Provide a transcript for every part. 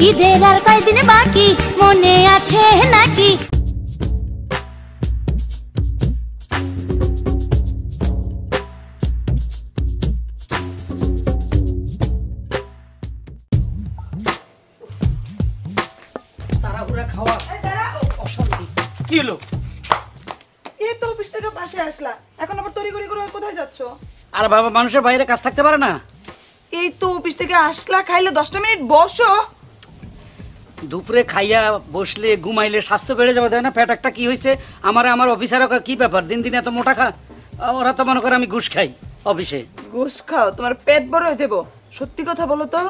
ঈদের আর কয়দিন বাকি মনে আছে নাকি? তাড়াহুড়া খাওয়া অশান্তি। কি হলো? এই তো অফিস থেকে বাসে আসলা, এখন আবার তড়িঘড়ি করে কোথায় যাচ্ছ? আর বাবা, মানুষের বাইরে কাজ থাকতে পারে না? এই তো অফিস থেকে আসলা, খাইলে 10টা মিনিট বসো। দুপুরে খাইয়া বসলে ঘুমাইলে স্বাস্থ্য বেড়ে যাবে, তাই না? পেট একটা কি হয়েছে আমার অফিসার কি ব্যাপার, দিন দিন এত মোটা খা? ওরা তো মনে করে আমি ঘুষ খাই অফিসে। ঘুষ খাও, তোমার পেট বড় হয়ে যাবো। সত্যি কথা বলো তো,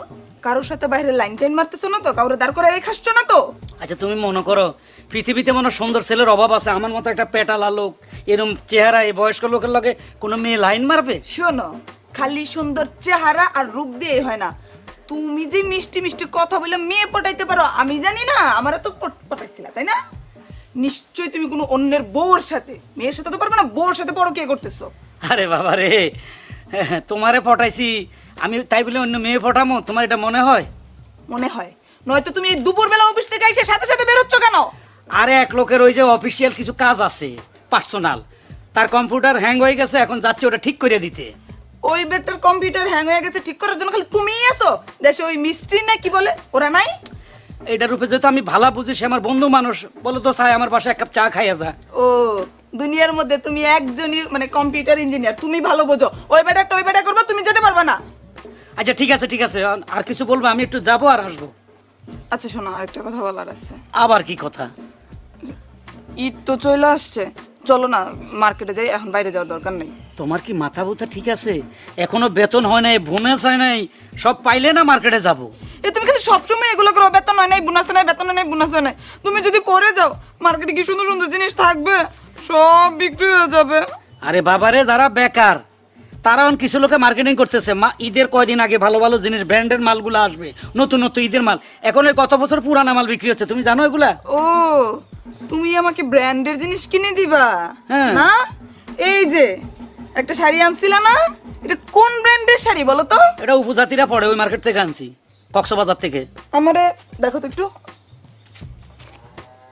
কারোর সাথে বাইরে লাইন টাইন মারতেছো না তো? কাউরে দাঁড় করে রেখাচ্ছ না তো? আচ্ছা, তুমি মনে করো পৃথিবীতে মনে সুন্দর ছেলের অভাব আছে? আমার মতো একটা পেটালা লোক, এরকম চেহারা, এই বয়স্ক লোকের লগে কোনো মেয়ে লাইন মারবে? শোনো, খালি সুন্দর চেহারা আর রূপ দিয়ে হয় না, তুমি যে মিষ্টি মিষ্টি কথা বলে মেয়ে পটাইতে পারো আমি জানি না। আমারও তো পটাইছিলা, তাই না? নিশ্চয়ই তুমি কোনো অন্যের বউর সাথে, মেয়ের সাথে তো পারবে না, বউর সাথে বড় কে করতেছো? আরে বাবা রে, তোমারে পটাইছি আমি তাই বলে অন্য মেয়ে পটামো? তোমার এটা মনে হয়? মনে হয়, নয়তো তুমি এই দুপুরবেলা অফিস থেকে এসে সাথে সাথে বের হচ্ছ কেন? আরে এক লোকের ওই যে অফিসিয়াল কিছু কাজ আছে, পার্সোনাল, তার কম্পিউটার হ্যাং হয়ে গেছে, এখন যাচ্ছে ওটা ঠিক করে দিতে। ওই বেটার কম্পিউটার হ্যাং হয়ে গেছে, ঠিক করার জন্য খালি তুমিই আছো দেশে? ওই মিস্ত্রি না কি বলে, ওরা নাই? এইটার রূপে যেহেতু আমি ভালো বুঝি, সে আমার বন্ধু মানুষ, বলো তো চাই আমার বাসায় এক কাপ চা খাইয়া যা। ও, দুনিয়ার মধ্যে তুমি একজনই মানে কম্পিউটার ইঞ্জিনিয়ার, তুমি ভালো বোঝো। ওই বেটারটা ওই বেটা করবা, তুমি যেতে পারবা না। আচ্ছা ঠিক আছে ঠিক আছে, আর কিছু বলবো? আমি একটু যাবো আর আসবো। আচ্ছা শোনো, আরেকটা কথা বলার আছে। আবার কি কথা? ঈদ তো চলে আসছে, চলো না মার্কেটে যাই, এখন বাইরে যাওয়ার দরকার নেই। তোমার কি মাথা বুথা ঠিক আছে? এখনো বেতন হয় নাই, বোনাস হয় নাই, সব পাইলে না মার্কেটে যাবো? এ তুমি খালি সবসময় এগুলো করো, বেতন হয় নাই, বোনাস হয় নাই, বেতন হয় নাই, বোনাস হয় নাই। তুমি যদি পরে যাও, মার্কেটে কি সুন্দর সুন্দর জিনিস থাকবে, সব বিক্রি হয়ে যাবে। আরে বাবারে, যারা বেকার তারা কিছু লোকে মার্কেটিং করতেছে। ঈদের কয়দিন আগে ভালো ভালো জিনিস, ব্র্যান্ডের মালগুলো আসবে, নতুন নতুন ঈদের মাল। এখন এই গত বছর পুরানা মাল বিক্রি হচ্ছে, তুমি জানো এগুলা? ও, তুমি আমাকে ব্র্যান্ডের জিনিস কিনে দিবা? হ্যাঁ। না, এই যে একটা শাড়ি আনছিলা না, এটা কোন ব্র্যান্ডের শাড়ি বলো তো? এটা উপজাতিরা পড়ে, ওই মার্কেট থেকে আনছি, কক্সবাজার থেকে। আমারে দেখো তো একটু,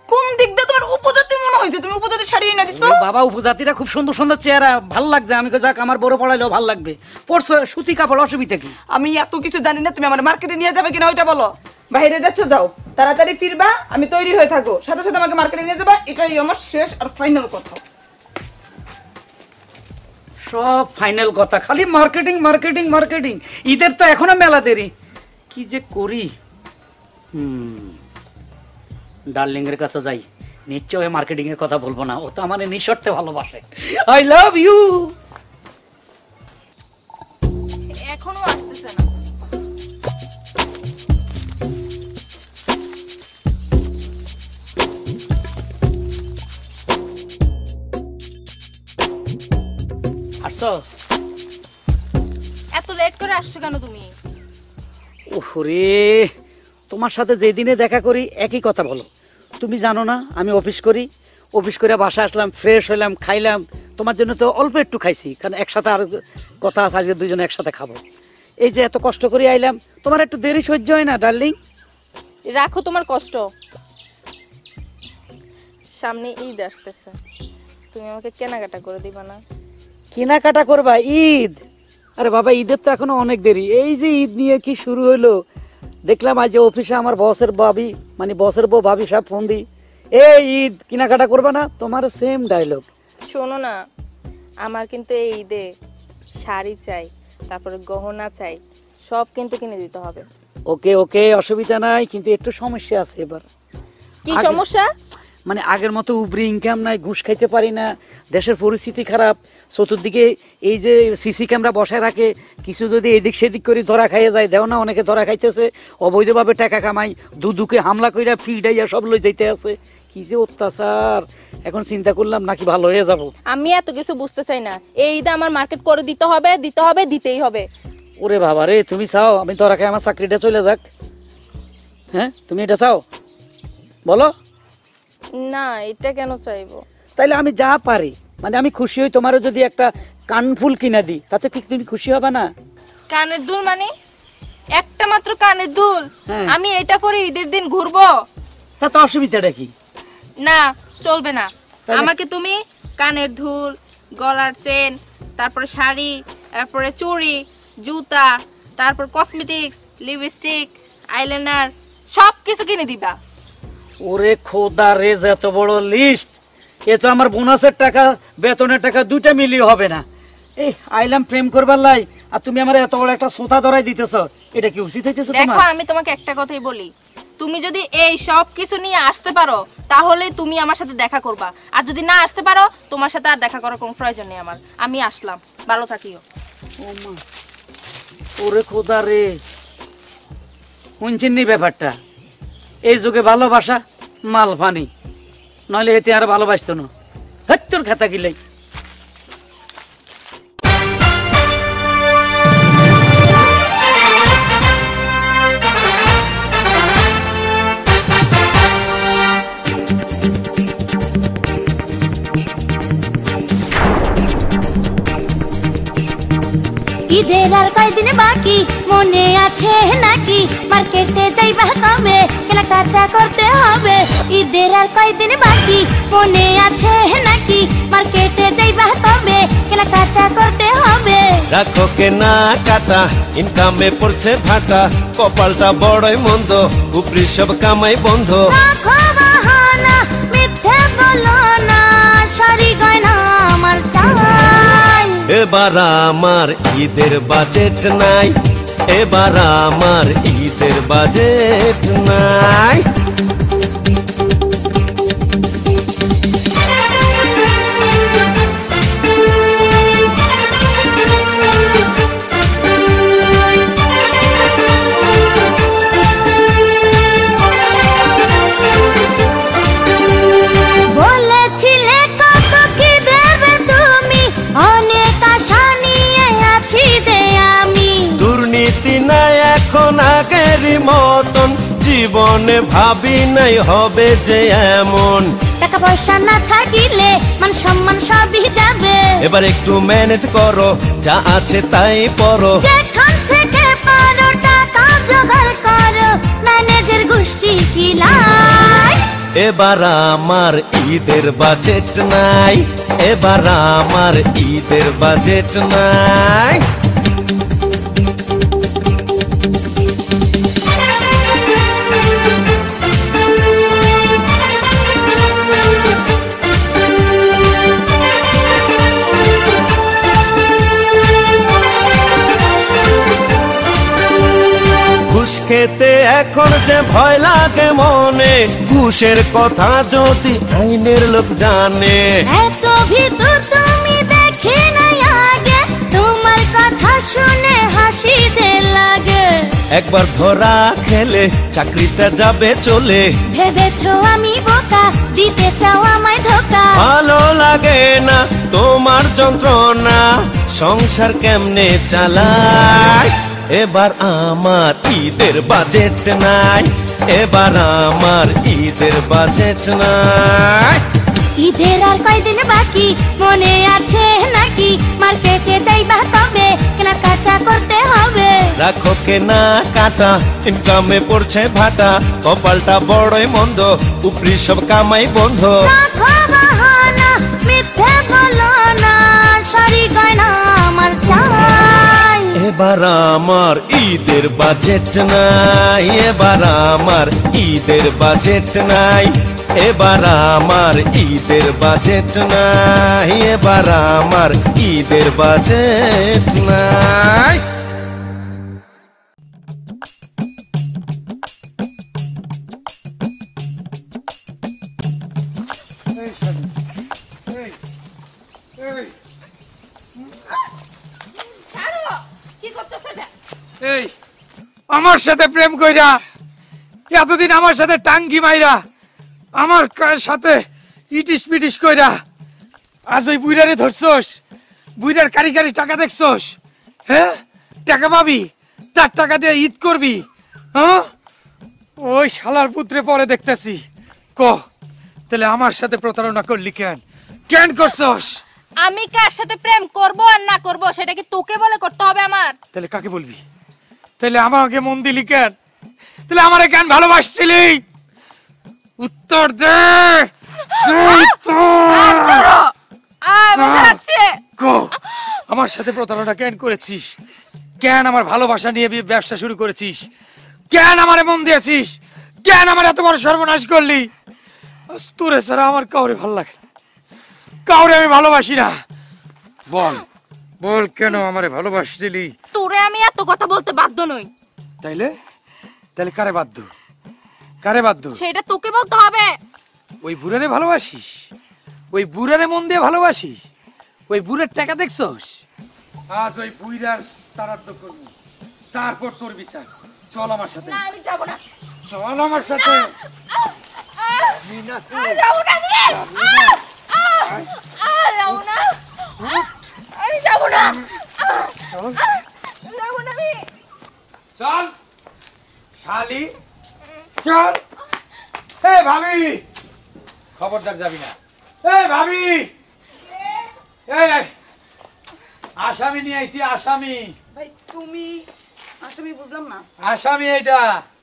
কোন দিক দিয়ে তোমার উপজাতি মনে হয়েছে? তুমি উপজাতি শাড়ি এনে দিছো? বাবা, উপজাতিরা খুব সুন্দর সুন্দর চেহারা, ভালো লাগছে। আমি যাক, আমার বড় পড়াইলেও ভালো লাগবে। পরশু সুতি কাপড়, অসুবিধা কি? আমি এত কিছু জানি না, তুমি আমার মার্কেটে নিয়ে যাবে কিনা ওইটা বলো। বাইরে যাচ্ছ, যাও, তাড়াতাড়ি ফিরবা, আমি তৈরি হয়ে থাকো, সাথে সাথে আমাকে মার্কেটে নিয়ে যাবা। এটাই আমার শেষ আর ফাইনাল কথা। সব ফাইনাল কথা, খালি মার্কেটিং মার্কেটিং মার্কেটিং। ঈদের তো এখনো মেলা দেরি, কি যে করি। ডার্লিং এর কাছে যাই, নিশ্চয় মার্কেটিং এর কথা বলবো না, ও তো আমার নিঃশর্তে ভালোবাসে। I love you. এখনো আসতেছে না। আসছো? এত লেট করে আসছো কেন তুমি? ওরে, তোমার সাথে যেদিনে দেখা করি একই কথা বলো। তুমি জানো না আমি অফিস করি, অফিস করে বাসা আসলাম, ফ্রেশ হইলাম, খাইলাম। তোমার জন্য তো অল্প একটু খাইছি, কারণ একসাথে আর কথা আছে, আজকে দুজনে একসাথে খাবো। এই যে এত কষ্ট করে আইলাম, তোমার একটু দেরি সহ্য হয় না ডার্লিং? রাখো তোমার কষ্ট, সামনে ঈদ আসতেছে, তুমি আমাকে কেনাকাটা করে দিবা না? কেনাকাটা করবা? ঈদ? আরে বাবা, ঈদের তো এখনো অনেক দেরি। এই যে ঈদ নিয়ে কি শুরু হইলো, দেখলাম আজ যে অফিসে আমার বসের ভাবি, মানে বসের বউ ভাবি সব ফোন দি, এই ঈদ কেনাকাটা করবা না? তোমার সেম ডায়লগ। শোনো না, আমার কিন্তু এই ঈদে শাড়ি চাই, তারপরে গহনা চাই, সব কিন্তু কিনে দিতে হবে। ওকে ওকে, অসুবিধা নাই, কিন্তু একটু সমস্যা আছে এবার। কি সমস্যা? মানে আগের মতো উবরি ইনকাম নাই, ঘুষ খাইতে পারি না, দেশের পরিস্থিতি খারাপ, চতুর্দিকে এই যে সিসি ক্যামেরা বসায় রাখে, কিছু যদি এদিক সেদিক করে ধরা খাইয়ে যায়, দেও না অনেকে ধরা খাইতেছে, অবৈধভাবে টাকা কামাই, দুদুকে হামলা কইরা ফিডাইয়া সব লই যাইতে আছে। কি যে অত্যাচার, এখন চিন্তা করলাম নাকি ভালো হয়ে যাব। আমি এত কিছু বুঝতে চাই না, এই ঈদে আমার মার্কেট করে দিতে হবে, দিতে হবে, দিতেই হবে। ওরে বাবা রে, তুমি চাও আমি ধরা খাই আমার চাকরিটা চলে যাক? হ্যাঁ, তুমি এটা চাও? বলো না, এটা কেন চাইবো? তাইলে আমি যা পারি, মানে আমি খুশি হই। তোমারও যদি একটা কানফুল কিনা দিই, তাতে কি তুমি খুশি হবে না? কানের দুল মানে একটা মাত্র কানের দুল, হ্যাঁ। আমি এটা পরে ঈদের দিন ঘুরবো? তাতে অসুবিধাটা কি? না, চলবে না। তাহলে? আমাকে তুমি কানের দুল, গলার চেন, তারপরে শাড়ি, তারপরে চুড়ি, জুতা, তারপর কসমেটিক্স, লিপস্টিক, আইলাইনার সবকিছু কিনে দিবা। ওরে খোদা রে, এত বড় লিস্ট! এ তো আমার বোনাসের টাকা, বেতনের টাকা দুইটা মিলিয়ে হবে না। এই আইলাম প্রেম করবার লাই, আর তুমি আমার এত বড় একটা সোতা ধরাই দিতেছ, এটা কি উচিত হইতেছে দেখো, তোমার? আমি তোমাকে একটা কথাই বলি, তুমি যদি এই সব কিছু নিয়ে আসতে পারো তাহলে তুমি আমার সাথে দেখা করবা, আর যদি না আসতে পারো তোমার সাথে আর দেখা করার কোনো প্রয়োজন নেই আমার। আমি আসলাম, ভালো থাকিও। ও মা, ওরে খোদা রে, শুনছেন নি ব্যাপারটা? এই যুগে ভালোবাসা মাল পানি, নইলে এতে আর ভালোবাসতো না। তোর খাতা গিলাই। ঈদের আর কয়দিন বাকি, মনে আছে নাকি? মার্কেটে যাইবা কবে, কেনাকাটা করতে হবে। ঈদের আর কয়দিন বাকি, মনে আছে নাকি? মার্কেটে যাইবা কবে, কেনাকাটা করতে হবে। রাখো কেনা কাটা, ইনকামে পড়ছে ভাটা, কপালটা বড়ই মন্দ, উপরি সব কামাই বন্ধ। রাখো বাহানা, মিথ্যে বলো না, শাড়ি গয়না আমার চাই। এবার আমার ঈদের বাজেট নাই, এবার আমার ঈদের বাজেট নাই। বলেছিলে কত কি দেবে তুমি, অনেক আশা নিয়ে আছি যে আমি। দুর্নীতি নাই এখন আগের মতন, জীবনে ভাবি নাই হবে যে এমন। টাকা পয়সা না থাকিলে মান সম্মান সবই যাবে। এবার একটু ম্যানেজ করো, যা আছে তাই পরো। যেখান থেকে পারো টাকা জোগাড় করো, ম্যানেজের গোষ্ঠী কিলাই। এবার আমার ঈদের বাজেট নাই, এবার আমার ঈদের বাজেট নাই। ঘুষ খেতে এখন যে ভয় লাগে মনে, ঘুষের কথা যদি আইনের লোক জানে। এত ভিতর তুমি দেখি নাই আগে, তোমার কথা শুনে হাসি যে লাগে। একবার ধরা খেলে চাকরিটা যাবে চলে। ভেবেছো আমি বোকা, দিতে চাও আমায় ধোকা। ভালো লাগে না তোমার যন্ত্রণা, সংসার কেমনে চালায়। এবার আমার ঈদের বাজেট নাই, এবার আমার ঈদের বাজেট নাই। ঈদের আর কয়দিন বাকি, মনে আছে নাকি? মার্কেটে যাইবা কবে, কেনাকাটা করতে হবে। রাখো কেনা কাটা, ইনকামে পড়ছে ভাটা, কপালটা বড়ই মন্দ, উপরি সব কামাই বন্ধ। রাখো বাহানা, মিথ্যে বলো না, শাড়ি গয়না আমার চাই। এবার আমার ঈদের বাজেট নাই, এবার আমার ঈদের বাজেট নাই, এবার আমার ঈদের বাজেট নাই, এবার আমার ঈদের বাজেট নাই। এই আমার সাথে প্রেম কইরা, এতদিন আমার সাথে টাঙ্গি মাইরা, আমার সাথে ইটিস পিটিস কইরা, আজ ওই বুইরারে ধরছস, বুইরার কারি কারি টাকা দেখছস। হ্যাঁ, টাকা পাবি, তার টাকা দিয়ে ঈদ করবি। হ্যাঁ, ওই শালার পুত্রে পরে দেখতেছি। ক তাহলে আমার সাথে প্রতারণা করলি কেন? কেন করছস? আমি কার সাথে প্রেম করব আর না করব সেটা কি তোকে বলে করতে হবে আমার? তাহলে কাকে বলবি? তাহলে আমাকে মন দিলি কেন? তাহলে আমারে কেন ভালোবাসছিলি? উত্তর দে, দে উত্তর। কো, আমার সাথে প্রতারণা কেন করেছিস? কেন আমার ভালোবাসা নিয়ে ব্যবসা শুরু করেছিস? কেন আমারে মন দিয়েছিস? কেন আমার এত বড় সর্বনাশ করলি? তোরে ছাড়া আমার কাউরে ভালো লাগে না, কাউরে আমি ভালোবাসি না। বল বল, কেন আমারে ভালোবাসছিলি? তোরে আমি এত কথা বলতে বাধ্য নই। তাইলে তাহলে কারে বাধ্য? কারে বাধ্য? সেটা তোকে বলতে হবে। ওই বুড়ারে ভালোবাসিস? ওই বুড়ারে মন দিয়ে ভালোবাসিস? ওই বুড়ার টাকা দেখছস? আজ ওই বুইরার তারাদ্দ করবি, তারপর তোর বিচার। চল আমার সাথে। না, আমি যাব না। চল আমার সাথে। আমি যাব না। আমি যাব না। যাব না আমি। চল শালি, চল। এই ভাবি, খবরদার যাবি না। এই ভাবি, এই আসামি নিয়ে আইছি। আসামি। ভাই তুমি আসামি বুঝলাম না। আসামি এটা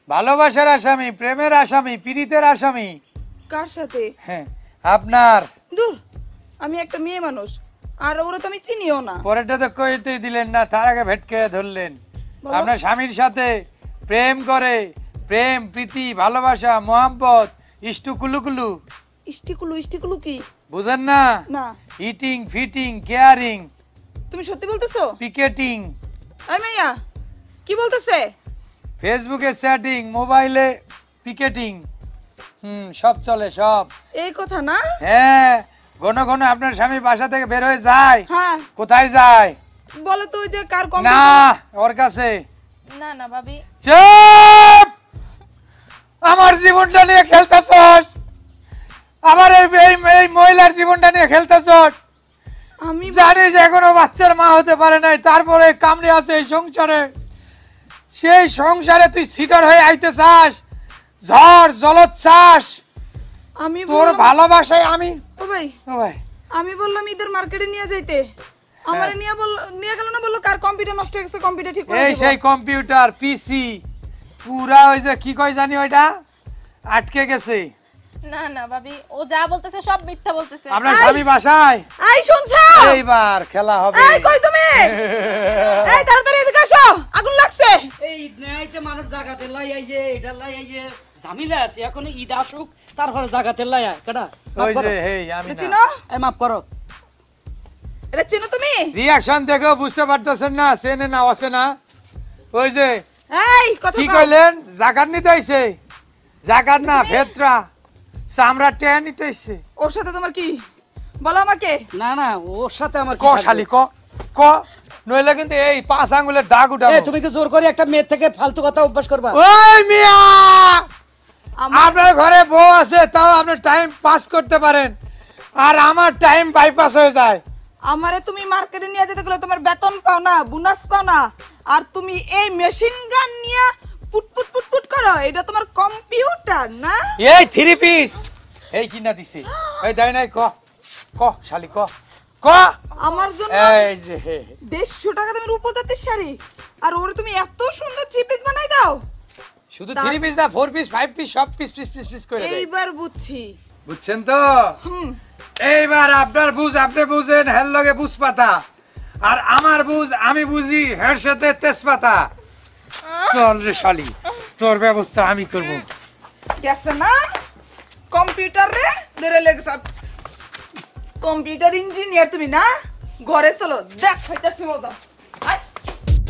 ভালোবাসার আসামি, প্রেমের আসামি, পীড়িতের আসামি। কার সাথে? হ্যাঁ, আপনার। দূর, আমি একটা মেয়ে মানুষ, আর ওরা তো আমি চিনিও না। পরেরটা তো কইতেই দিলেন না, তার আগে ভেটকে ধরলেন। বলো। আপনার স্বামীর সাথে প্রেম করে, প্রেম, প্রীতি, ভালোবাসা, মোহাম্মত, ইষ্টু কুলুকুলু। ইষ্টিকুলু কি? বুঝেন না? না। ইটিং, ফিটিং, কেয়ারিং, তুমি সত্যি বলতেছো? পিকেটিং, এই মাইয়া কি বলতেছে? ফেসবুকে চ্যাটিং, মোবাইলে পিকেটিং, সব চলে সব। এই কথা না? হ্যাঁ, ঘন ঘন আপনার স্বামী বাসা থেকে বের হয়ে যায়। হ্যাঁ। কোথায় যায়? বলো তো, ওই যে কার কম। না, ওর কাছে। না না ভাবি। চুপ! আমার জীবনটা নিয়ে খেলতেছস? আমার এই মহিলার জীবনটা নিয়ে খেলতেছস? আমি জানিস এখনো বাচ্চার মা হতে পারে নাই, তারপরে কামড়ে আছে এই সংসারে। সেই সংসারে তুই সিটার হয়ে আইতে চাস? ঝড় জলোচ্ছ্বাস। আমি তোর বললাম- ভালোবাসায় আমি। ও ভাই, ও ভাই, আমি বললাম ঈদের মার্কেটে নিয়ে যাইতে, আমারে নিয়ে গেল না, বললো কার কম্পিউটার নষ্ট হয়ে গেছে, কম্পিউটার ঠিক করে এই দেব। সেই কম্পিউটার, পিসি পুরা ওই যে কি কয় জানি ওইটা আটকে গেছে। না না ভাবি, ও যা বলতেছে সব মিথ্যা বলতেছে। আপনার স্বামী বাসায়? এই শুনছো? এইবার খেলা হবে। এই কই তুমি? এই তাড়াতাড়ি এদিকে আসো, আগুন লাগছে। এই নাইতে মানুষ জাগাতে লাই আইয়ে, এটা লাই আইয়ে ঝামেলা আছে। এখন ঈদ আসুক, তারপরে জাগাতে লাই আয়। কেডা? ওই যে হেই আমি এটা না। চিনো? এই মাফ করো। এটা চিনো তুমি? রিঅ্যাকশন দেখো বুঝতে পারতেছেন না, চেনে না আছে না। ওই যে এই কথা কি কও। কইলেন? জাকাত নিতে আইছে? জাকাত না, ভেতরা চামড়া টেনে নিতে আইছে। ওর সাথে তোমার কি? বলো আমাকে। না না, ওর সাথে আমার কি ক থাকবে? শালি ক ক, নইলে কিন্তু এই 5 আঙ্গুলের দাগ উঠাবো। এ, তুমি কি জোর করে একটা মেয়ের থেকে ফালতু কথা অভ্যাস করবা? ওই মিয়া, আমার- আপনার ঘরে বউ আছে, তাও আপনি টাইম পাস করতে পারেন, আর আমার টাইম বাইপাস হয়ে যায়। আমারে তুমি মার্কেটে নিয়ে যেতে গেলে তোমার বেতন পাও না, বোনাস পাও না, আর তুমি এই মেশিন গান নিয়ে পুটপুট পুটপুট করো। এটা তোমার কম্পিউটার না? এই 3 পিস এই কিনা দিছে। এই দাই নাই, ক ক শালি ক ক। আমার জন্য এই যে 150 টাকা দামের উপজাতির শাড়ি, আর ওরে তুমি এত সুন্দর থ্রি পিস বানাই দাও। শুধু 3 পিস না, 4 পিস, 5 পিস, সব পিস পিস পিস পিস করে দেয়। এইবার বুঝছি। বুঝছেন তো? হুম। এইবার আপনার বুঝ আপনি বুঝেন, হের লগে বুঝ পাতা, আর আমার বুঝ আমি বুঝি হের সাথে তেজপাতা। চল রে শালি, তোর ব্যবস্থা আমি করব। গেছে না কম্পিউটার রে ধরে লেগেছ। কম্পিউটার ইঞ্জিনিয়ার তুমি না? ঘরে চলো, দেখ হইতাছি মজা।